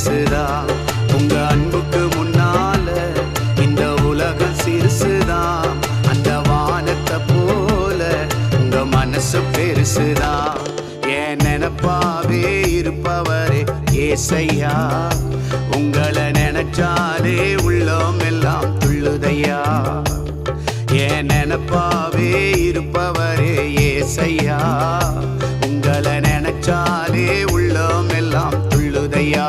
பெருசுதான். உங்க அன்புக்கு முன்னால இந்த உலகம் சிறுசுதான். அந்த வானத்தை போல உங்க மனசு பெருசுதான். என் நினைப்பாவே இருப்பவரே ஏசையா, உங்களை நினைச்சாலே உள்ளம் எல்லாம் துள்ளுதையா. என் நினைப்பாவே இருப்பவரே ஏசையா, உங்களை நினைச்சாலே உள்ளம் எல்லாம் துள்ளுதையா.